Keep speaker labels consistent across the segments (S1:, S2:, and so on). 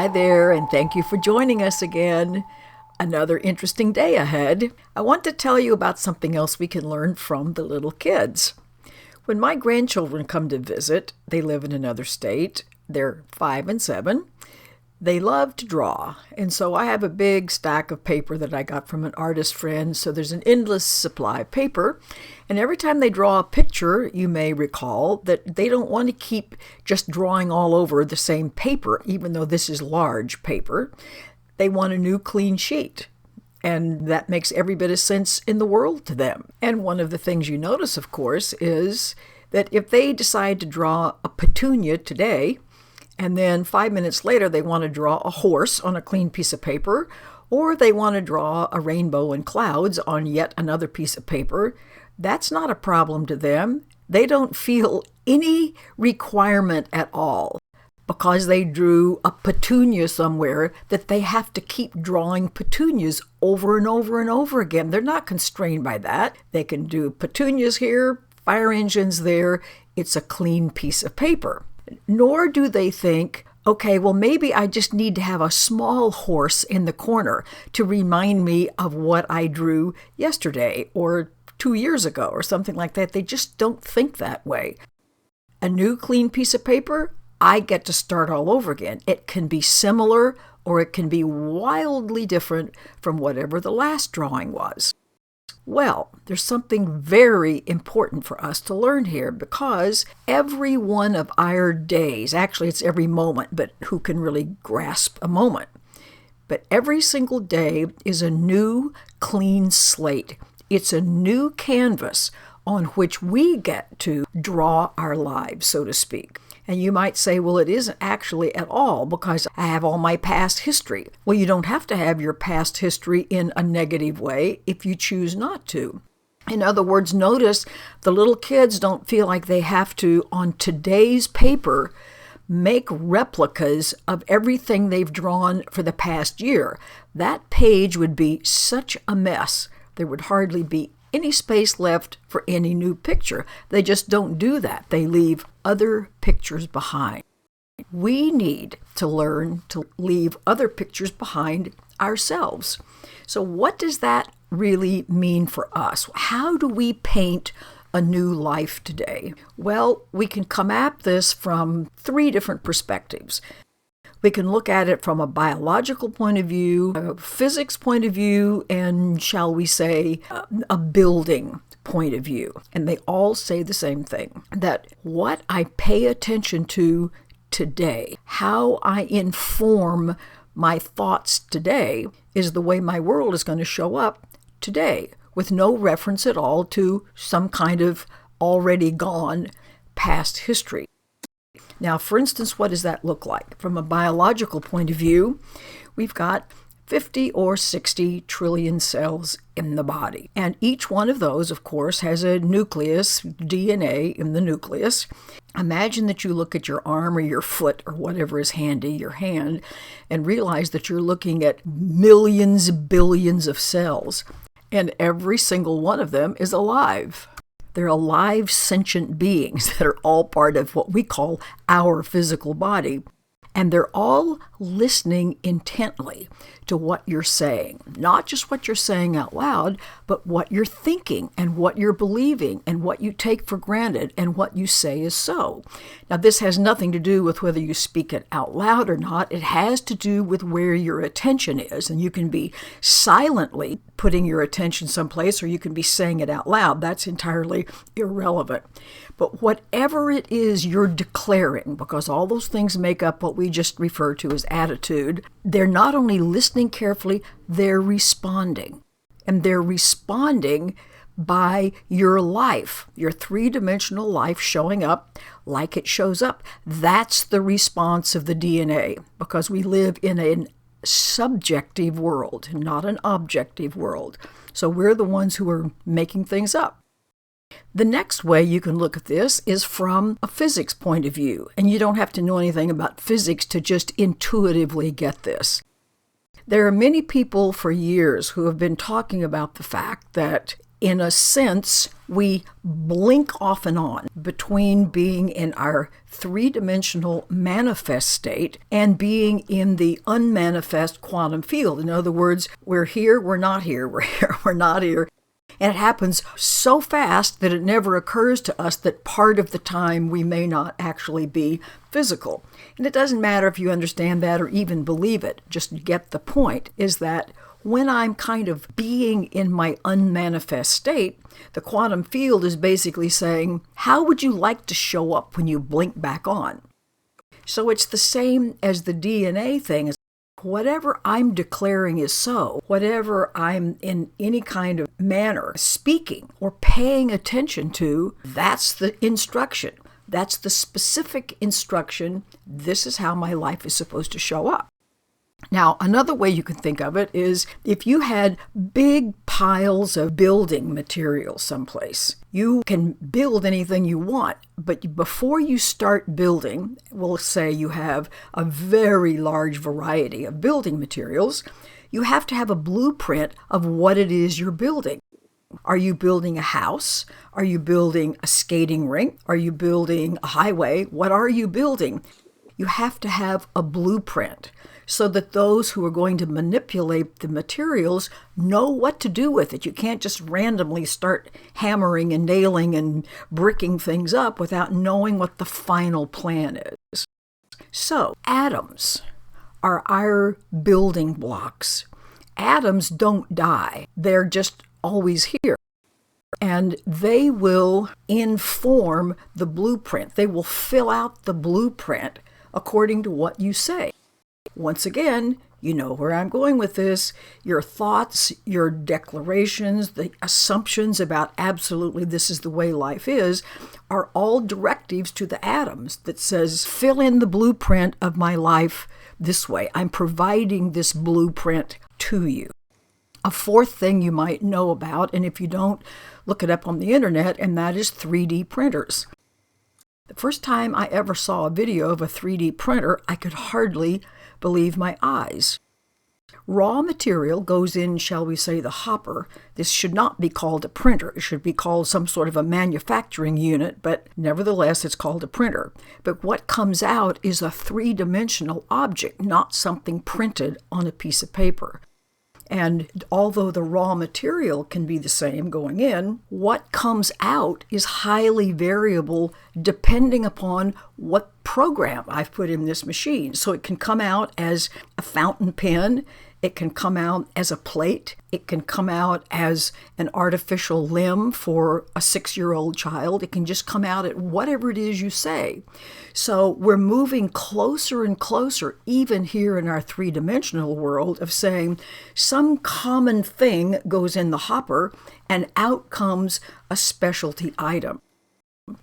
S1: Hi there, and thank you for joining us again. Another interesting day ahead. I want to tell you about something else we can learn from the little kids. When my grandchildren come to visit, they live in another state. They're 5 and 7. They love to draw, and so I have a big stack of paper that I got from an artist friend, so there's an endless supply of paper. And every time they draw a picture, you may recall that they don't want to keep just drawing all over the same paper, even though this is large paper. They want a new clean sheet, and that makes every bit of sense in the world to them. And one of the things you notice, of course, is that if they decide to draw a petunia today, and then 5 minutes later they want to draw a horse on a clean piece of paper, or they want to draw a rainbow and clouds on yet another piece of paper, that's not a problem to them. They don't feel any requirement at all because they drew a petunia somewhere that they have to keep drawing petunias over and over and over again. They're not constrained by that. They can do petunias here, fire engines there. It's a clean piece of paper. Nor do they think, okay, well, maybe I just need to have a small horse in the corner to remind me of what I drew yesterday or 2 years ago or something like that. They just don't think that way. A new clean piece of paper, I get to start all over again. It can be similar or it can be wildly different from whatever the last drawing was. Well, there's something very important for us to learn here because every one of our days, actually it's every moment, but who can really grasp a moment? But every single day is a new clean slate. It's a new canvas on which we get to draw our lives, so to speak. And you might say, well, it isn't actually at all because I have all my past history. Well, you don't have to have your past history in a negative way if you choose not to. In other words, notice the little kids don't feel like they have to, on today's paper, make replicas of everything they've drawn for the past year. That page would be such a mess. There would hardly be any space left for any new picture. They just don't do that. They leave other pictures behind. We need to learn to leave other pictures behind ourselves. So what does that really mean for us? How do we paint a new life today? Well, we can come at this from 3 different perspectives. We can look at it from a biological point of view, a physics point of view, and shall we say, a building point of view. And they all say the same thing, that what I pay attention to today, how I inform my thoughts today, is the way my world is going to show up today, with no reference at all to some kind of already gone past history. Now, for instance, what does that look like? From a biological point of view, we've got 50 or 60 trillion cells in the body. And each one of those, of course, has a nucleus, DNA in the nucleus. Imagine that you look at your arm or your foot or whatever is handy, your hand, and realize that you're looking at millions, billions of cells. And every single one of them is alive. They're alive, sentient beings that are all part of what we call our physical body. And they're all listening intently to what you're saying. Not just what you're saying out loud, but what you're thinking and what you're believing and what you take for granted and what you say is so. Now, this has nothing to do with whether you speak it out loud or not. It has to do with where your attention is. And you can be silently putting your attention someplace, or you can be saying it out loud. That's entirely irrelevant. But whatever it is you're declaring, because all those things make up what we just referred to as attitude, they're not only listening carefully, they're responding. And they're responding by your life, your 3-dimensional life showing up like it shows up. That's the response of the DNA, because we live in a subjective world, not an objective world. So we're the ones who are making things up. The next way you can look at this is from a physics point of view, and you don't have to know anything about physics to just intuitively get this. There are many people for years who have been talking about the fact that in a sense, we blink off and on between being in our three-dimensional manifest state and being in the unmanifest quantum field. In other words, we're here, we're not here, we're here, we're not here. And it happens so fast that it never occurs to us that part of the time we may not actually be physical. And it doesn't matter if you understand that or even believe it. Just get the point, is that when I'm kind of being in my unmanifest state, the quantum field is basically saying, how would you like to show up when you blink back on? So it's the same as the DNA thing. Whatever I'm declaring is so, whatever I'm in any kind of manner speaking or paying attention to, that's the instruction. That's the specific instruction. This is how my life is supposed to show up. Now, another way you can think of it is if you had big piles of building material someplace. You can build anything you want, but before you start building, we'll say you have a very large variety of building materials, you have to have a blueprint of what it is you're building. Are you building a house? Are you building a skating rink? Are you building a highway? What are you building? You have to have a blueprint so that those who are going to manipulate the materials know what to do with it. You can't just randomly start hammering and nailing and bricking things up without knowing what the final plan is. So, atoms are our building blocks. Atoms don't die. They're just always here. And they will inform the blueprint. They will fill out the blueprint according to what you say. Once again, you know where I'm going with this. Your thoughts, your declarations, the assumptions about absolutely this is the way life is, are all directives to the atoms that says, fill in the blueprint of my life this way. I'm providing this blueprint to you. A fourth thing you might know about, and if you don't, look it up on the internet, and that is 3D printers. The first time I ever saw a video of a 3D printer, I could hardly believe my eyes. Raw material goes in, shall we say, the hopper. This should not be called a printer. It should be called some sort of a manufacturing unit, but nevertheless, it's called a printer. But what comes out is a three-dimensional object, not something printed on a piece of paper. And although the raw material can be the same going in, what comes out is highly variable depending upon what program I've put in this machine. So it can come out as a fountain pen, it can come out as a plate, it can come out as an artificial limb for a 6-year-old child, it can just come out at whatever it is you say. So we're moving closer and closer, even here in our three-dimensional world, of saying some common thing goes in the hopper and out comes a specialty item.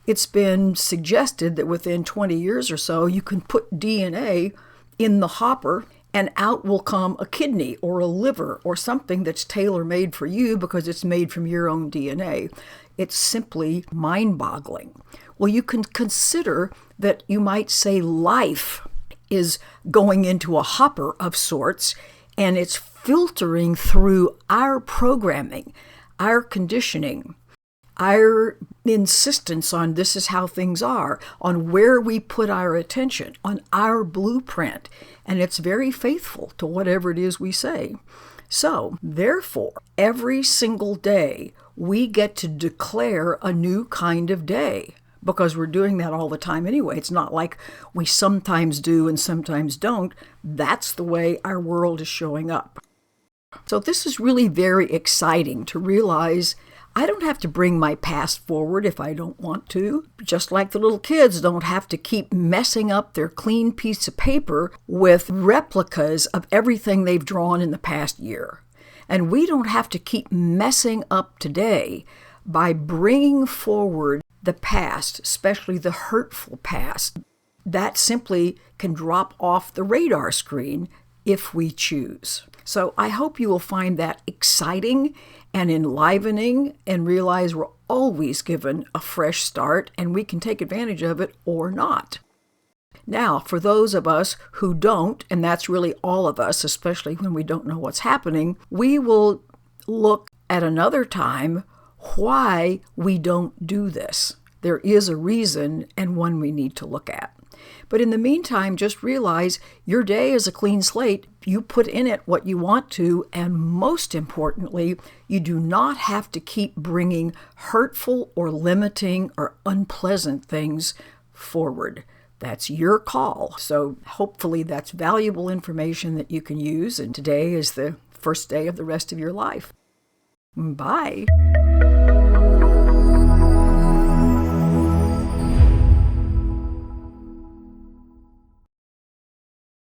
S1: It's been suggested that within 20 years or so, you can put DNA in the hopper and out will come a kidney or a liver or something that's tailor-made for you because it's made from your own DNA. It's simply mind-boggling. Well, you can consider that you might say life is going into a hopper of sorts, and it's filtering through our programming, our conditioning, our insistence on this is how things are, on where we put our attention, on our blueprint, and it's very faithful to whatever it is we say. So, therefore, every single day, we get to declare a new kind of day, because we're doing that all the time anyway. It's not like we sometimes do and sometimes don't. That's the way our world is showing up. So this is really very exciting to realize I don't have to bring my past forward if I don't want to, just like the little kids don't have to keep messing up their clean piece of paper with replicas of everything they've drawn in the past year. And we don't have to keep messing up today by bringing forward the past, especially the hurtful past. That simply can drop off the radar screen if we choose. So I hope you will find that exciting and enlivening and realize we're always given a fresh start and we can take advantage of it or not. Now, for those of us who don't, and that's really all of us, especially when we don't know what's happening, we will look at another time why we don't do this. There is a reason and one we need to look at. But in the meantime, just realize your day is a clean slate. You put in it what you want to, and most importantly, you do not have to keep bringing hurtful or limiting or unpleasant things forward. That's your call. So hopefully that's valuable information that you can use, and today is the first day of the rest of your life. Bye.